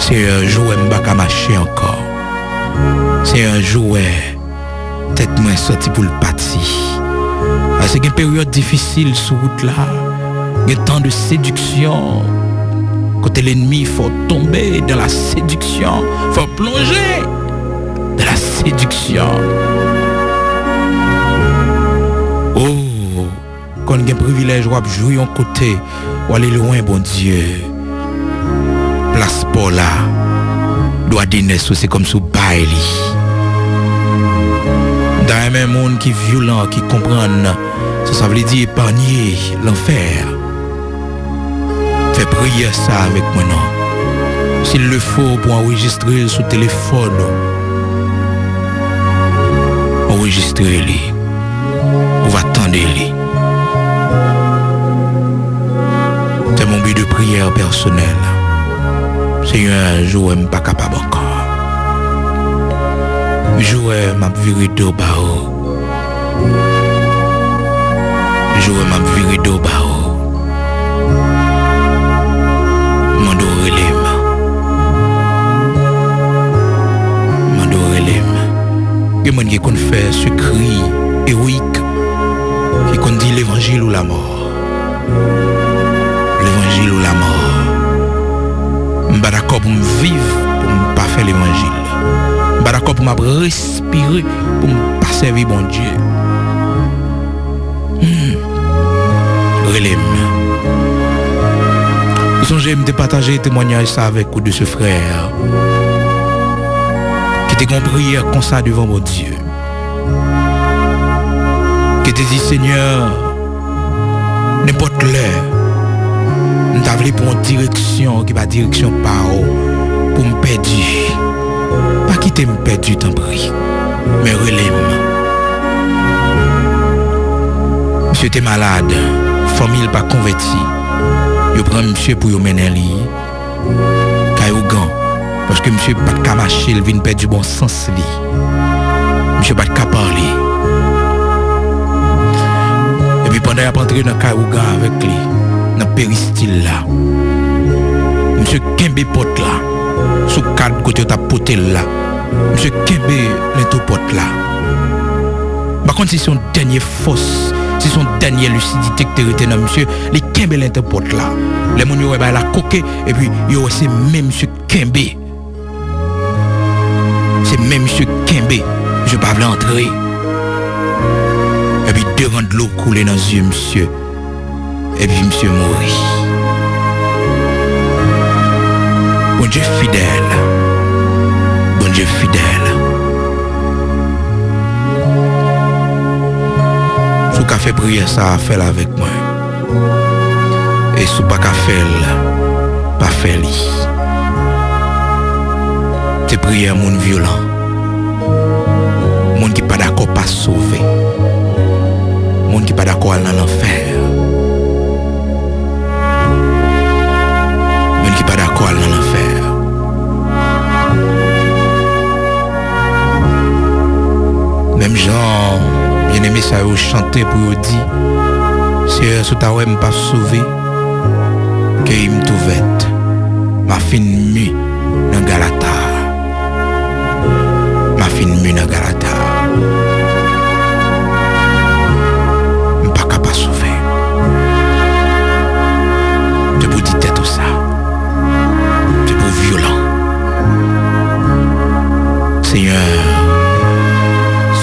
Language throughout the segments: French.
C'est un jouet m'baka marcher encore. C'est un jouet tête moins sorti pour le parti. C'est une période difficile sur route là. Il y a tant de séduction. Côté l'ennemi, faut tomber dans la séduction. Faut plonger dans la séduction. Oh, quand il y a un privilège, on jouer en côté, ou aller loin, bon Dieu. Place pour là. Doit dîner, c'est comme sous Bailey. Dans un même monde qui est violent, qui comprend, ça veut dire épargner l'enfer. Fais prier ça avec moi, non. S'il le faut pour enregistrer sur téléphone, enregistrer-les. On va attendre les. C'est mon but de prière personnel. C'est un jour où je ne suis pas capable encore. Un jour où je suis viré d'eau bao. Un jour où je suis viré d'eau bao. Mando relève. Mando relève. Il y a des gens qui fait ce cri héroïque qui qu'on dit l'évangile ou la mort. L'évangile ou la mort. Je suis d'accord pour me vivre, pour ne pas faire l'évangile. Je suis d'accord pour me respirer, pour ne pas servir bon Dieu. Relève. Songez de partager témoignage ça avec vous de ce frère qui était compris comme ça devant mon Dieu. Qui te dit Seigneur, n'importe l'heure, nous t'avons pour une direction qui va direction par où pour me perdre. Pas quitter me perdre, t'en prie, mais relève. Monsieur était malade, famille pas convertie. Je prends monsieur pour y mener lui. Parce que monsieur pas de marcher, il vient perdre du bon sens lui. Monsieur pas de parler. Et puis pendant qu'il est entré dans Kaouga avec lui, dans le péristyle là, monsieur Kembe pote là, sous cadre côté ta pote là, monsieur Kembe l'intopote là. Par contre, c'est son dernier force, c'est son dernier lucidité que tu retenu dans monsieur, les Kembe l'intopote là. Les gens qui ont la coquée, et puis c'est même monsieur Kembe. C'est même monsieur Kembe. Je ne peux pas entrer. Et puis deux rangs de l'eau coulait dans les yeux, monsieur. Et puis monsieur mourit. Bon Dieu fidèle. Bon Dieu fidèle. Si vous avez fait prier ça, faites avec moi. Et si vous n'avez pas fait, pas fait. C'est prier à monde violent. Monde qui pas d'accord pas sauver. Monde qui pas d'accord dans l'enfer. Monde qui pas d'accord dans l'enfer. Même gens, bien aimé ça vous chanter pour vous dire, c'est sous ta ouais pas sauver que il me trouvette. Ma fine mue dans Galata. Ma fine mue dans Galata. Pas capable de sauver. C'est pour dire tout ça. C'est pour violent. Seigneur,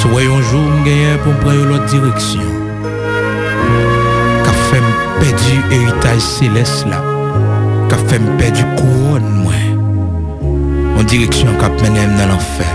soyez un jour m'gagner pour prendre l'autre direction. Qu'a fait me perdre héritage céleste là. Qu'a fait me perdre couronne moi. En direction qu'a mené dans l'enfer.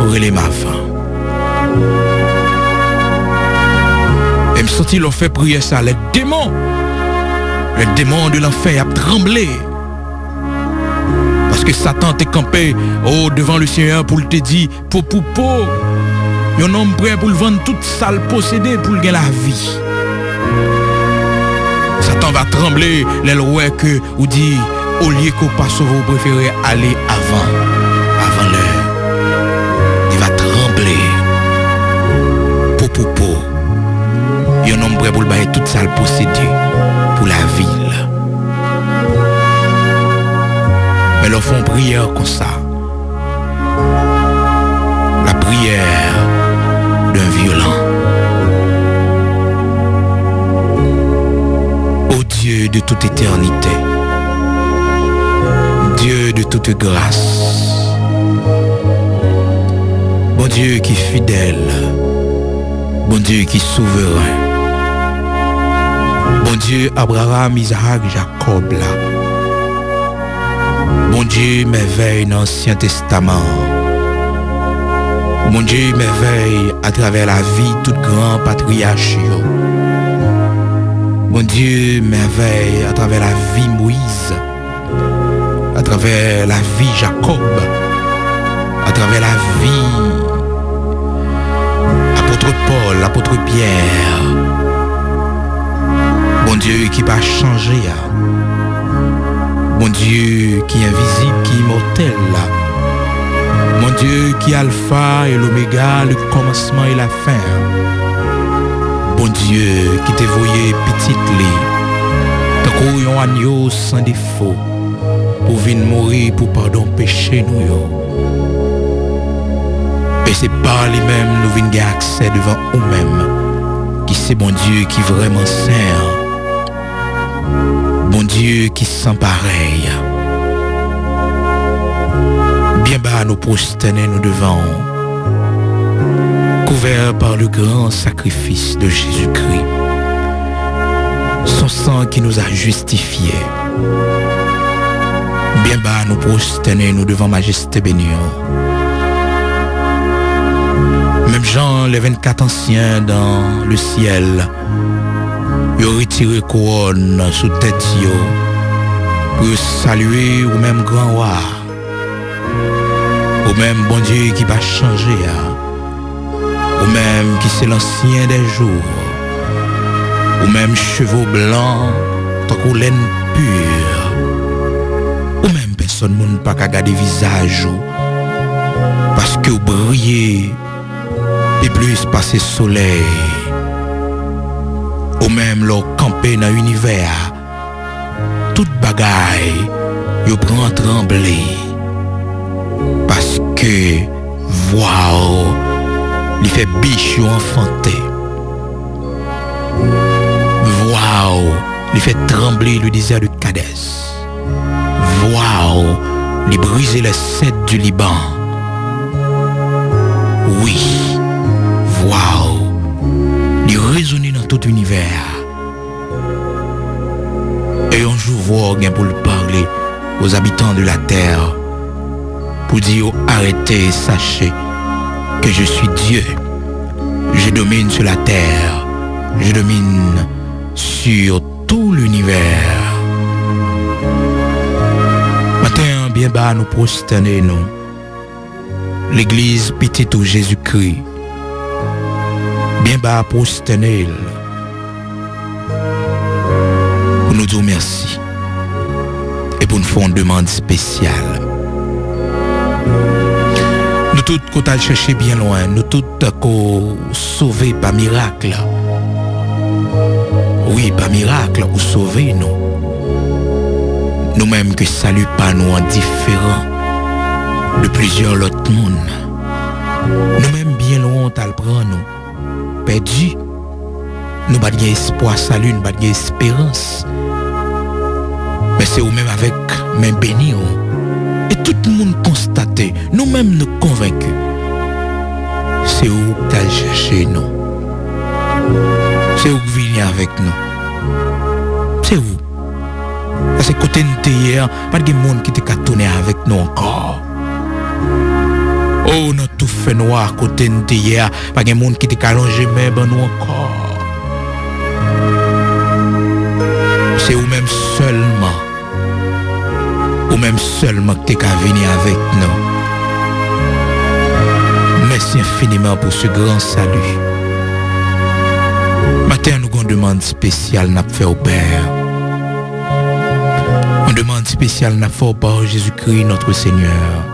Relais ma fin. Et me sentit l'on fait prier ça, les démons de l'enfer a tremblé. Parce que Satan t'est campé devant le Seigneur pour te dire, pour. Un homme prêt pour le vendre toute sale possédée pour gagner la vie. Satan va trembler, les lois que ou dit, au lieu qu'on passe vous préférez aller avant l'heure. Il va trembler. Pour. Un homme prêt pour le bailler toute sale possédée pour la ville. Mais nous faisons prière comme ça. La prière d'un violent. Ô Dieu de toute éternité, Dieu de toute grâce, bon Dieu qui est fidèle, bon Dieu qui est souverain, bon Dieu Abraham, Isaac, Jacob là, bon Dieu merveille dans l'Ancien Testament, bon Dieu merveille à travers la vie tout grand patriarche. Mon Dieu merveille à travers la vie Moïse, à travers la vie Jacob, à travers la vie apôtre Paul, apôtre Pierre. Mon Dieu qui va changer. Mon Dieu qui est invisible, qui est immortel. Mon Dieu qui est alpha et l'oméga, le commencement et la fin. Bon Dieu qui t'est voyé petite li, tant qu'on un agneau sans défaut, pour venir mourir pour pardon péché nous yo. Et c'est par lui-même nous venons gagner accès devant nous-mêmes, qui c'est bon Dieu qui vraiment saint, bon Dieu qui sans pareil. Bien bas nous prosterner nous devant, couvert par le grand sacrifice de Jésus-Christ, son sang qui nous a justifiés. Bien bas nous prosterner nous devant majesté bénie. Même Jean, les 24 anciens dans le ciel, ils ont retiré couronne sous tête pour saluer au même grand roi, au même bon Dieu qui va changer. Ou même qui c'est l'ancien des jours, ou même cheveux blancs, tant qu'on laine pure, ou même personne ne peut pas garder visage, parce que vous brillez, et plus passer soleil, ou même leur camper dans l'univers, toute bagaille, vous prend trembler, parce que, waouh, il fait biche enfanté. Waouh, il fait trembler le désert de Kadès. Waouh, il brise les cèdres du Liban. Oui, waouh, il résonne dans tout l'univers. Et un jour, voir pour le parler aux habitants de la terre, pour dire arrêtez, sachez que je suis Dieu, je domine sur la terre, je domine sur tout l'univers. Matin, bien bas, nous prosterner, nous. L'église petite au Jésus-Christ, bien bas, prosterner, pour nous dire merci et pour nous faire une demande spéciale. Nous tous qu'on t'a cherché bien loin, nous tous qu'on sauvé par miracle. Oui, par miracle, ou sauvé nous. Nous-mêmes que salut pas nous indifférents de plusieurs autres mondes. Nous-mêmes bien loin t'as le prendre nous. Perdu. Nous pas espoir salut, nous pas espérance. Mais c'est vous-même avec main bénie. Et tout le monde constaté, nous-mêmes nous convaincus. C'est où que tu as cherché nous. C'est où que venir avec nous. C'est où. C'est côté de hier, pas de monde qui t'a tourné avec nous encore. Oh, nous tout fait noir côté de hier, pas de monde qui t'a allongé même nous encore. C'est où même seulement. Ou même seulement que tu qu'à venir avec nous. Merci infiniment pour ce grand salut. Matin, nous avons une demande spéciale n'a fait au Père. Une demande spéciale n'a fait au Père Jésus-Christ, notre Seigneur.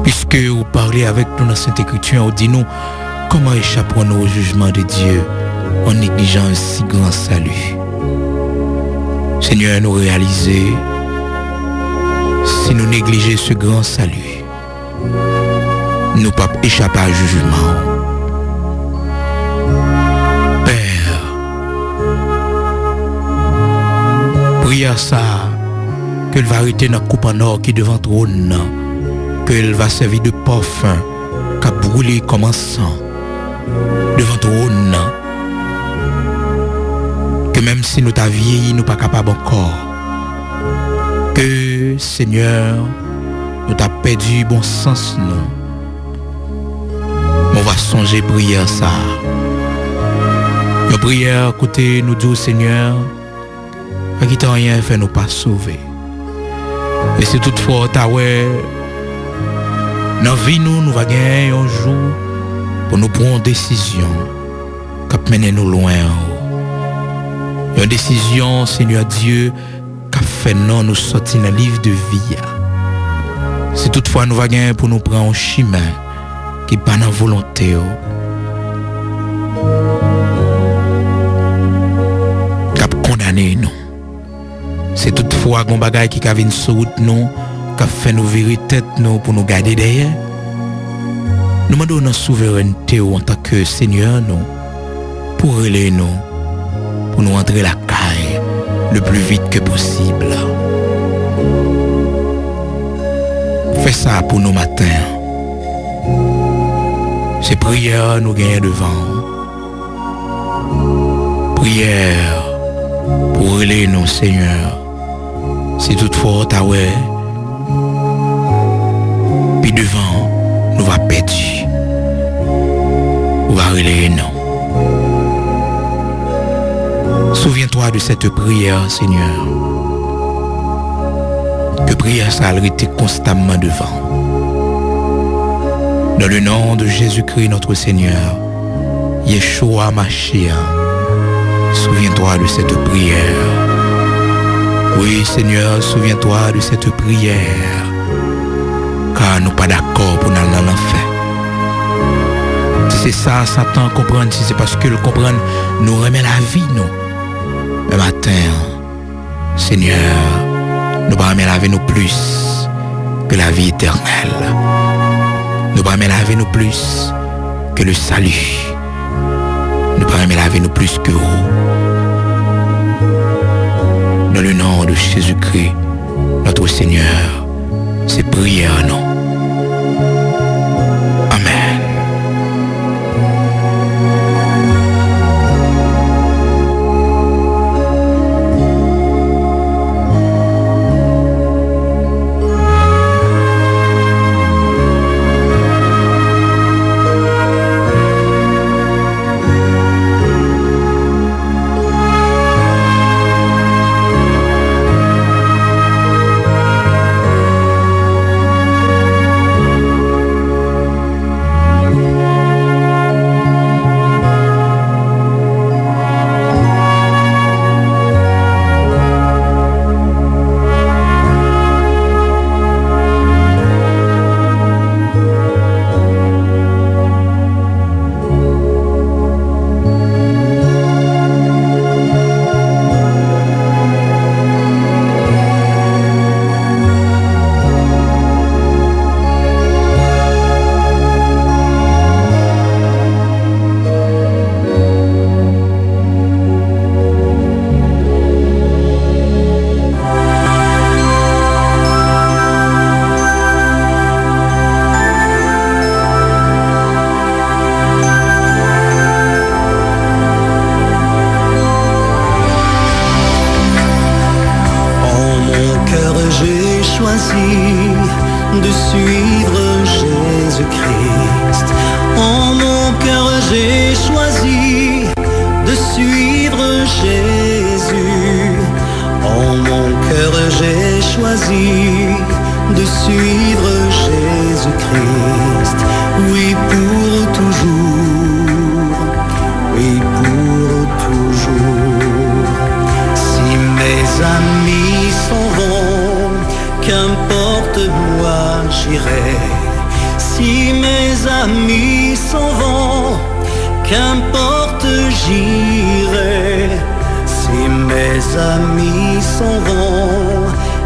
Puisque vous parlez avec nous dans cette écriture, vous dites nous comment échapperons-nous au jugement de Dieu en négligeant un si grand salut. Seigneur, nous réaliser Si nous négligeons ce grand salut, nous ne pouvons pas échapper à jugement. Père, prière ça, qu'elle va arrêter notre coupe en or qui est devant le trône, qu'elle va servir de parfum, qu'a brûlé comme un sang devant le trône, que même si nous t'avons vieilli, nous ne sommes pas capables encore, que Seigneur, nous t'avons perdu bon sens, nous. On va songer prière ça. Nos prières, côté nous dit Seigneur, à qui t'as rien fait nous pas sauver. Et si toutefois t'as ouais, dans la vie nous va gagner un jour pour nous prendre une décision qui mène nous loin. Une décision, Seigneur Dieu, qui fait non nous sortir dans le livre de vie. Si toutefois nous va gagner pour nous prendre un chemin qui n'est pas dans la volonté. Qui a condamné nous. C'est toutefois un bagage qui a une sur route nous, qui a fait nous virer tête nous pour nous garder derrière. Nous demandons notre souveraineté en tant que Seigneur nous, pour relayer nous, pour nous entrer la caille le plus vite que possible. Fais ça pour nous matins. Ces prières nous gagnent devant. Prière pour relayer nous, Seigneur. Si toutefois t'as ouais, puis devant, nous va perdre. Nous va relayer nous. Souviens-toi de cette prière, Seigneur. Que prière ça a été constamment devant. Dans le nom de Jésus-Christ, notre Seigneur, Yeshua Mashiach, souviens-toi de cette prière. Oui, Seigneur, souviens-toi de cette prière. Car nous pas d'accord pour nous aller dans l'enfer. Si c'est ça, Satan comprend, si c'est parce que le comprendre, nous remet la vie, nous. Le matin, Seigneur, nous pas remettre la vie nous plus que la vie éternelle. Nous pas remettre la vie nous plus que le salut. Nous pas remettre la vie nous plus que vous. Dans le nom de Jésus-Christ, notre Seigneur, c'est prière, non? Amen.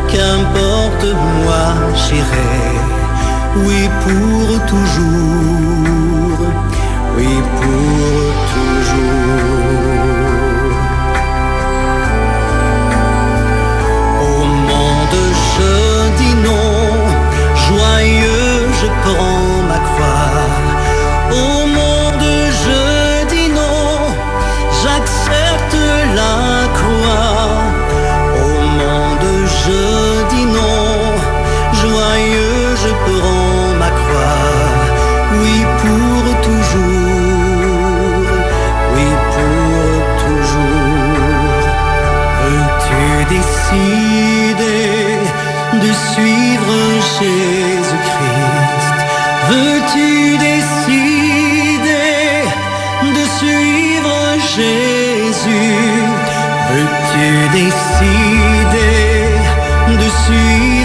Qu'importe moi j'irai, oui pour toujours, oui pour toujours. Au monde je dis non, joyeux je prends ma croix. Au monde je dis non, j'accepte la croix. Au monde je dis non, joyeux je prends ma croix. Oui pour toujours, oui pour toujours. Veux-tu décider de suivre Jésus-Christ? Veux-tu décider de suivre Jésus? Veux-tu décider de suivre